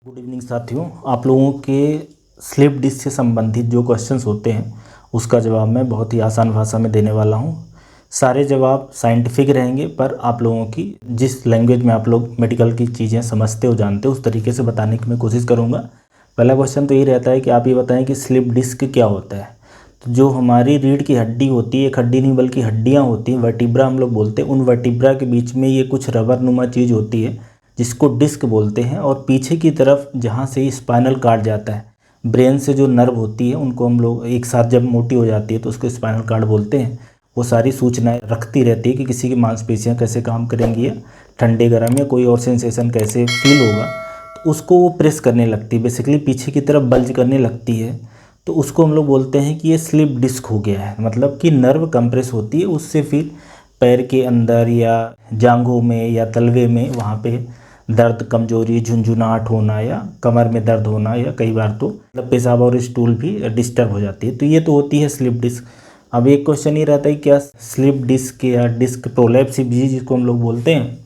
Good evening साथियों। आप लोगों के स्लिप डिस्क से संबंधित जो क्वेश्चंस होते हैं उसका जवाब मैं बहुत ही आसान भाषा में देने वाला हूं। सारे जवाब साइंटिफिक रहेंगे, पर आप लोगों की जिस लैंग्वेज में आप लोग मेडिकल की चीज़ें समझते हो, जानते हो, उस तरीके से बताने की मैं कोशिश करूँगा। पहला क्वेश्चन तो यही रहता है कि आप ये बताएं कि स्लिप डिस्क क्या होता है। तो जो हमारी रीढ़ की हड्डी होती है, एक हड्डी नहीं बल्कि हड्डियाँ होती हैं, वर्टिब्रा हम लोग बोलते हैं, उन वर्टिब्रा के बीच में ये कुछ रबर नुमा चीज़ होती है जिसको डिस्क बोलते हैं। और पीछे की तरफ जहाँ से स्पाइनल कार्ड जाता है, ब्रेन से जो नर्व होती है उनको हम लोग एक साथ जब मोटी हो जाती है तो उसको स्पाइनल कार्ड बोलते हैं। वो सारी सूचनाएं रखती रहती है कि किसी की मांसपेशियां कैसे काम करेंगी, या ठंडे गर्म या कोई और सेंसेशन कैसे फील होगा, तो उसको वो प्रेस करने लगती है, बेसिकली पीछे की तरफ बल्ज करने लगती है। तो उसको हम लोग बोलते हैं कि ये स्लिप डिस्क हो गया है, मतलब कि नर्व कंप्रेस होती है, उससे फिर पैर के अंदर या जांघों में या तलवे में वहाँ पे दर्द, कमजोरी, झुंझुनाहट होना या कमर में दर्द होना, या कई बार तो मतलब पेशाब और स्टूल भी डिस्टर्ब हो जाती है। तो ये तो होती है स्लिप डिस्क। अब एक क्वेश्चन ये रहता है क्या स्लिप डिस्क या डिस्क प्रोलैप्स जिसको हम लोग बोलते हैं,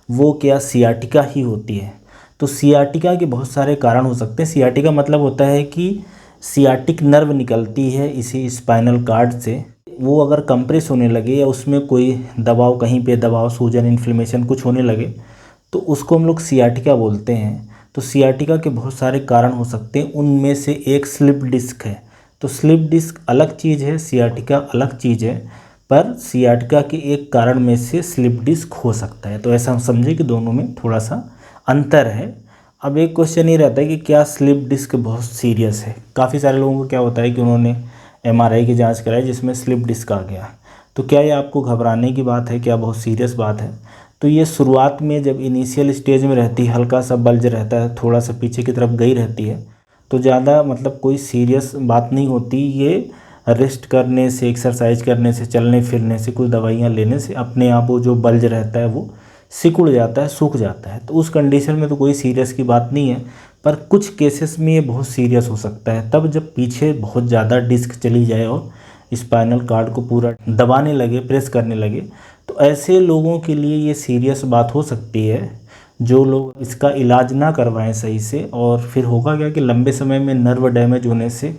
वो क्या सियाटिका ही होती है? तो सियाटिका के बहुत सारे कारण हो सकते हैं। सियाटिका मतलब होता है कि सियाटिक नर्व निकलती है इसी स्पाइनल कार्ड से, वो अगर कंप्रेस होने लगे या उसमें कोई दबाव, कहीं पे दबाव, सूजन, इन्फ्लेमेशन कुछ होने लगे तो उसको हम लोग सियाटिका बोलते हैं। तो सियाटिका के बहुत सारे कारण हो सकते हैं, उनमें से एक स्लिप डिस्क है। तो स्लिप डिस्क अलग चीज़ है, सियाटिका अलग चीज़ है, पर सियाटिका के एक कारण में से स्लिप डिस्क हो सकता है। तो ऐसा हम समझे कि दोनों में थोड़ा सा अंतर है। अब एक क्वेश्चन ये रहता है कि क्या स्लिप डिस्क बहुत सीरियस है? काफ़ी सारे लोगों को क्या होता है कि उन्होंने एमआरआई की जांच कराई जिसमें स्लिप डिस्क आ गया। तो क्या ये आपको घबराने की बात है? क्या बहुत सीरियस बात है? तो ये शुरुआत में जब इनिशियल स्टेज में रहती है, हल्का सा बल्ज रहता है, थोड़ा सा पीछे की तरफ गई रहती है, तो ज़्यादा मतलब कोई सीरियस बात नहीं होती। ये रेस्ट करने से, एक्सरसाइज करने से, चलने फिरने से, कुछ दवाइयाँ लेने से अपने आप वो जो बल्ज रहता है वो सिकुड़ जाता है, सूख जाता है। तो उस कंडीशन में तो कोई सीरियस की बात नहीं है। पर कुछ केसेस में ये बहुत सीरियस हो सकता है, तब जब पीछे बहुत ज़्यादा डिस्क चली जाए और स्पाइनल कार्ड को पूरा दबाने लगे, प्रेस करने लगे, तो ऐसे लोगों के लिए ये सीरियस बात हो सकती है। जो लोग इसका इलाज ना करवाएं सही से, और फिर होगा क्या कि लंबे समय में नर्व डैमेज होने से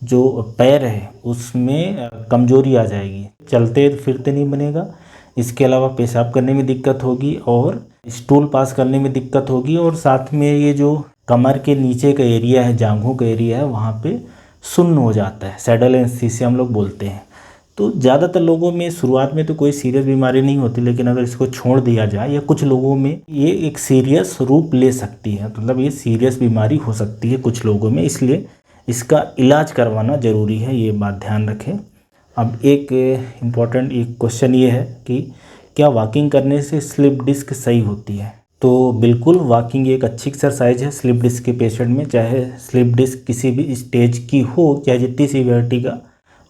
जो पैर है उसमें कमजोरी आ जाएगी, चलते फिरते नहीं बनेगा। इसके अलावा पेशाब करने में दिक्कत होगी और स्टूल पास करने में दिक्कत होगी, और साथ में ये जो कमर के नीचे का एरिया है, जांघों का एरिया है, वहाँ पे सुन्न हो जाता है, सैडल एनेस्थीसिया हम लोग बोलते हैं। तो ज़्यादातर लोगों में शुरुआत में तो कोई सीरियस बीमारी नहीं होती, लेकिन अगर इसको छोड़ दिया जाए, या कुछ लोगों में ये एक सीरियस रूप ले सकती है, मतलब ये सीरियस बीमारी हो सकती है कुछ लोगों में, इसलिए इसका इलाज करवाना ज़रूरी है, ये बात ध्यान रखें। अब एक इम्पॉर्टेंट एक क्वेश्चन ये है कि क्या वॉकिंग करने से स्लिप डिस्क सही होती है? तो बिल्कुल, वॉकिंग एक अच्छी एक्सरसाइज है स्लिप डिस्क के पेशेंट में, चाहे स्लिप डिस्क किसी भी स्टेज की हो, चाहे जितनी सीवियरिटी का,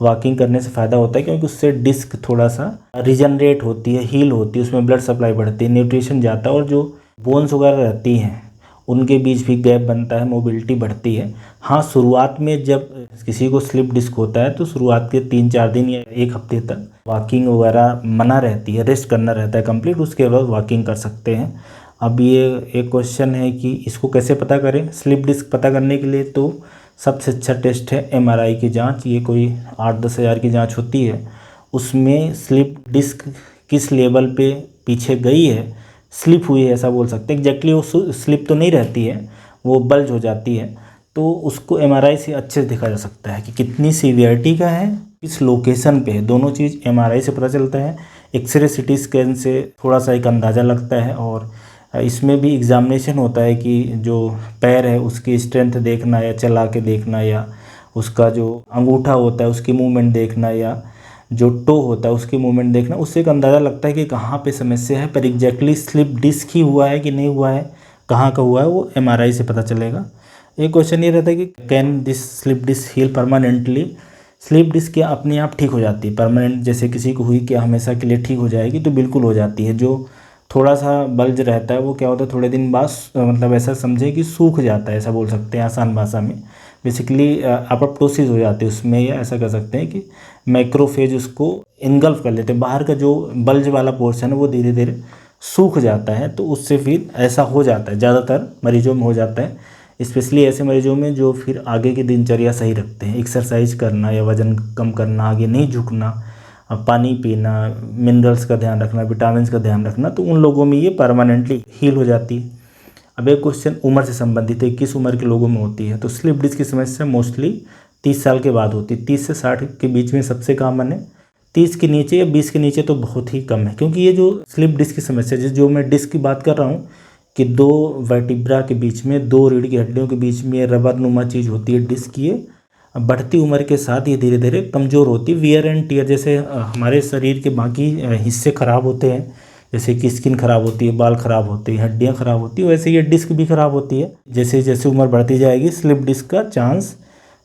वॉकिंग करने से फ़ायदा होता है, क्योंकि उससे डिस्क थोड़ा सा रिजनरेट होती है, हील होती है, उसमें ब्लड सप्लाई बढ़ती है, न्यूट्रिशन जाता है, और जो बोन्स वगैरह रहती हैं उनके बीच भी गैप बनता है, मोबिलिटी बढ़ती है। हाँ, शुरुआत में जब किसी को स्लिप डिस्क होता है तो शुरुआत के 3-4 दिन या एक हफ्ते तक वॉकिंग वगैरह मना रहती है, रेस्ट करना रहता है कंप्लीट, उसके बाद वॉकिंग कर सकते हैं। अब ये एक क्वेश्चन है कि इसको कैसे पता करें स्लिप डिस्क पता करने के लिए? तो सबसे अच्छा टेस्ट है एमआरआई की जांच। ये कोई 8-10 हज़ार की जांच होती है, उसमें स्लिप डिस्क किस लेवल पे पीछे गई है, स्लिप हुई है ऐसा बोल सकते हैं। एग्जैक्टली वो स्लिप तो नहीं रहती है, वो बल्ज हो जाती है, तो उसको एमआरआई से अच्छे से देखा जा सकता है कि कितनी सीवियरिटी का है, किस लोकेशन पे है। दोनों चीज़ एमआरआई से पता चलता है। एक्सरे, सिटी स्कैन से थोड़ा सा एक अंदाज़ा लगता है, और इसमें भी एग्जामिनेशन होता है कि जो पैर है उसकी स्ट्रेंथ देखना, या चला के देखना, या उसका जो अंगूठा होता है उसकी मूवमेंट देखना, या जो टो होता है उसकी मूवमेंट देखना, उससे एक अंदाज़ा लगता है कि कहाँ पे समस्या है। पर एग्जैक्टली स्लिप डिस्क ही हुआ है कि नहीं हुआ है, कहाँ का हुआ है, वो एमआरआई से पता चलेगा। एक क्वेश्चन ये रहता है कि can this slip disc heal permanently? Slip disc क्या अपने आप ठीक हो जाती है परमानेंट? जैसे किसी को हुई क्या हमेशा के लिए ठीक हो जाएगी? तो बिल्कुल हो जाती है। जो थोड़ा सा बल्ज रहता है वो क्या होता है, थोड़े दिन बाद मतलब ऐसा समझे कि सूख जाता है, ऐसा बोल सकते हैं आसान भाषा में। बेसिकली अपोप्टोसिस हो जाती है उसमें, या ऐसा कह सकते हैं कि मैक्रोफेज उसको इनगल्फ कर लेते हैं, बाहर का जो बल्ज वाला पोर्शन है वो धीरे धीरे सूख जाता है। तो उससे फिर ऐसा हो जाता है, ज़्यादातर मरीजों में हो जाता है। स्पेशली ऐसे मरीजों में जो फिर आगे की दिनचर्या सही रखते हैं, एक्सरसाइज करना या वज़न कम करना, आगे नहीं झुकना, पानी पीना, मिनरल्स का ध्यान रखना, विटामिन्स का ध्यान रखना, तो उन लोगों में ये परमानेंटली हील हो जाती है। अब एक क्वेश्चन उम्र से संबंधित है, किस उम्र के लोगों में होती है? तो स्लिप डिस्क की समस्या मोस्टली 30 साल के बाद होती है। 30 से 60 के बीच में सबसे कॉमन है। 30 के नीचे या 20 के नीचे तो बहुत ही कम है, क्योंकि ये जो स्लिप डिस्क की समस्या जो मैं डिस्क की बात कर रहा हूँ कि दो वर्टिब्रा के बीच में, दो रीढ़ की हड्डियों के बीच में रबर नुमा चीज़ होती है डिस्क, ये बढ़ती उम्र के साथ ये धीरे धीरे कमज़ोर होती है। वियर एंड टियर, जैसे हमारे शरीर के बाकी हिस्से खराब होते हैं, जैसे कि स्किन खराब होती है, बाल खराब होते हैं, हड्डियाँ खराब होती है, वैसे ये डिस्क भी खराब होती है। जैसे जैसे उम्र बढ़ती जाएगी स्लिप डिस्क का चांस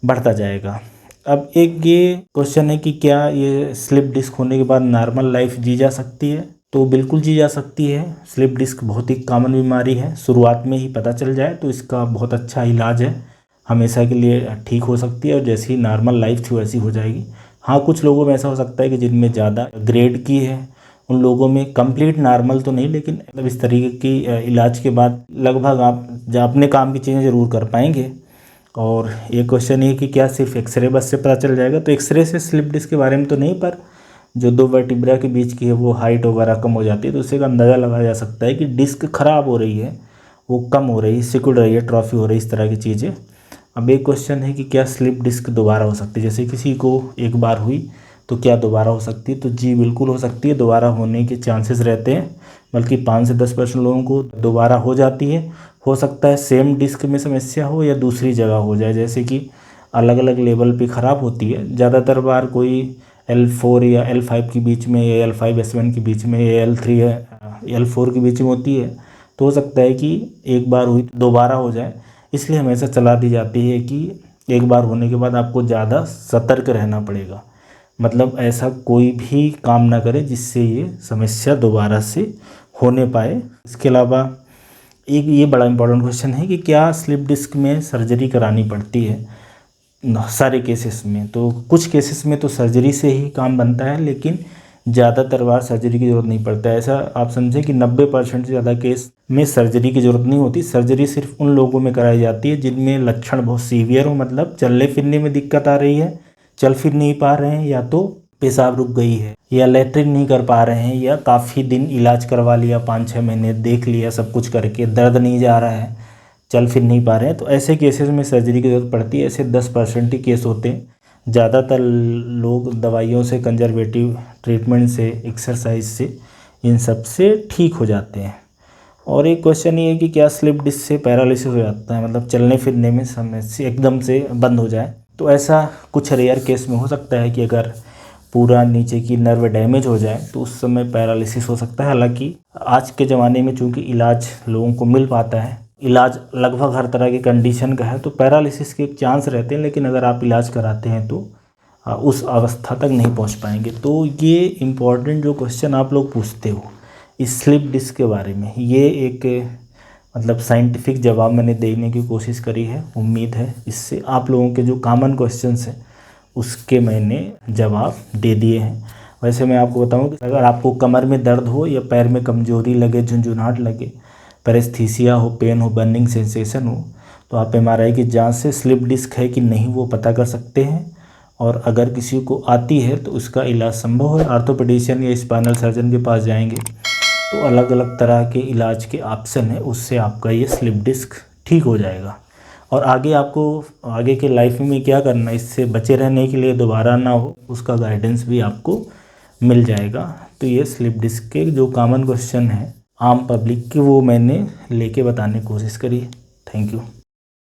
बढ़ता जाएगा। अब एक ये क्वेश्चन है कि क्या ये स्लिप डिस्क होने के बाद नॉर्मल लाइफ जी जा सकती है? तो बिल्कुल जी जा सकती है। स्लिप डिस्क बहुत ही कॉमन बीमारी है, शुरुआत में ही पता चल जाए तो इसका बहुत अच्छा इलाज है, हमेशा के लिए ठीक हो सकती है और जैसी नॉर्मल लाइफ थी वैसी हो जाएगी। हाँ, कुछ लोगों में ऐसा हो सकता है कि जिनमें ज़्यादा ग्रेड की है, उन लोगों में कंप्लीट नॉर्मल तो नहीं, लेकिन मतलब इस तरीके की इलाज के बाद लगभग आप अपने काम की चीज़ें ज़रूर कर पाएंगे। और एक क्वेश्चन ये कि क्या सिर्फ एक्सरे बस से पता चल जाएगा? तो एक्सरे से स्लिप डिस्क के बारे में तो नहीं, पर जो दो वर्टिब्रा के बीच की है वो हाइट वगैरह कम हो जाती है, तो उससे का अंदाज़ा लगाया जा सकता है कि डिस्क ख़राब हो रही है, वो कम हो रही है, सिकुड़ रही है, ट्रॉफी हो रही है, इस तरह की चीज़ें। अब एक क्वेश्चन है कि क्या स्लिप डिस्क दोबारा हो सकती है? जैसे किसी को एक बार हुई तो क्या दोबारा हो सकती है? तो जी बिल्कुल हो सकती है, दोबारा होने के चांसेस रहते हैं, बल्कि 5 से 10% लोगों को दोबारा हो जाती है। हो सकता है सेम डिस्क में समस्या हो या दूसरी जगह हो जाए, जैसे कि अलग अलग लेवल पे ख़राब होती है। ज़्यादातर बार कोई L4 या L5 के बीच में या L5S1 के बीच में या L3 या L4 के बीच में होती है, तो हो सकता है कि एक बार हुई तो दोबारा हो जाए। इसलिए हमेशा सलाह दी जाती है कि एक बार होने के बाद आपको ज़्यादा सतर्क रहना पड़ेगा, मतलब ऐसा कोई भी काम ना करे जिससे ये समस्या दोबारा से होने पाए। इसके अलावा एक ये बड़ा इंपॉर्टेंट क्वेश्चन है कि क्या स्लिप डिस्क में सर्जरी करानी पड़ती है? सारे केसेस में तो, कुछ केसेस में तो सर्जरी से ही काम बनता है, लेकिन ज़्यादातर बार सर्जरी की ज़रूरत नहीं पड़ता है। ऐसा आप समझें कि 90% से ज़्यादा केस में सर्जरी की ज़रूरत नहीं होती। सर्जरी सिर्फ उन लोगों में कराई जाती है जिनमें लक्षण बहुत सीवियर हो, मतलब चलने फिरने में दिक्कत आ रही है, चल फिर नहीं पा रहे हैं, या तो पेशाब रुक गई है, या लैट्रिन नहीं कर पा रहे हैं, या काफ़ी दिन इलाज करवा लिया, 5-6 महीने देख लिया सब कुछ करके, दर्द नहीं जा रहा है, चल फिर नहीं पा रहे हैं, तो ऐसे केसेस में सर्जरी की ज़रूरत पड़ती है। ऐसे 10% ही केस होते हैं। ज़्यादातर लोग दवाइयों से, कंजर्वेटिव ट्रीटमेंट से, एक्सरसाइज से, इन सब से ठीक हो जाते हैं। और एक क्वेश्चन ये है कि क्या स्लिप डिस्क से पैरालिसिस हो जाता है, मतलब चलने फिरने में समस्या एकदम से बंद हो जाए? तो ऐसा कुछ रेयर केस में हो सकता है कि अगर पूरा नीचे की नर्व डैमेज हो जाए तो उस समय पैरालिसिस हो सकता है। हालांकि आज के ज़माने में चूँकि इलाज लोगों को मिल पाता है, इलाज लगभग हर तरह की कंडीशन का है, तो पैरालिसिस के चांस रहते हैं, लेकिन अगर आप इलाज कराते हैं तो उस अवस्था तक नहीं पहुंच पाएंगे। तो ये इम्पॉर्टेंट जो क्वेश्चन आप लोग पूछते हो इस स्लिप डिस्क के बारे में, ये एक मतलब साइंटिफिक जवाब मैंने देने की कोशिश करी है। उम्मीद है इससे आप लोगों के जो कॉमन क्वेश्चंस हैं उसके मैंने जवाब दे दिए हैं। वैसे मैं आपको बताऊं कि अगर आपको कमर में दर्द हो या पैर में कमजोरी लगे, झुंझुनाहट लगे, पैरेस्थीसिया हो, पेन हो, बर्निंग सेंसेशन हो, तो आप MRI की जांच से स्लिप डिस्क है कि नहीं वो पता कर सकते हैं। और अगर किसी को आती है तो उसका इलाज संभव है। आर्थोपेडिशियन या स्पाइनल सर्जन के पास जाएंगे तो अलग अलग तरह के इलाज के ऑप्शन है, उससे आपका ये स्लिप डिस्क ठीक हो जाएगा। और आगे आपको आगे के लाइफ में क्या करना है, इससे बचे रहने के लिए, दोबारा ना हो, उसका गाइडेंस भी आपको मिल जाएगा। तो ये स्लिप डिस्क के जो कॉमन क्वेश्चन है आम पब्लिक के, वो मैंने लेके बताने की कोशिश करी। Thank you.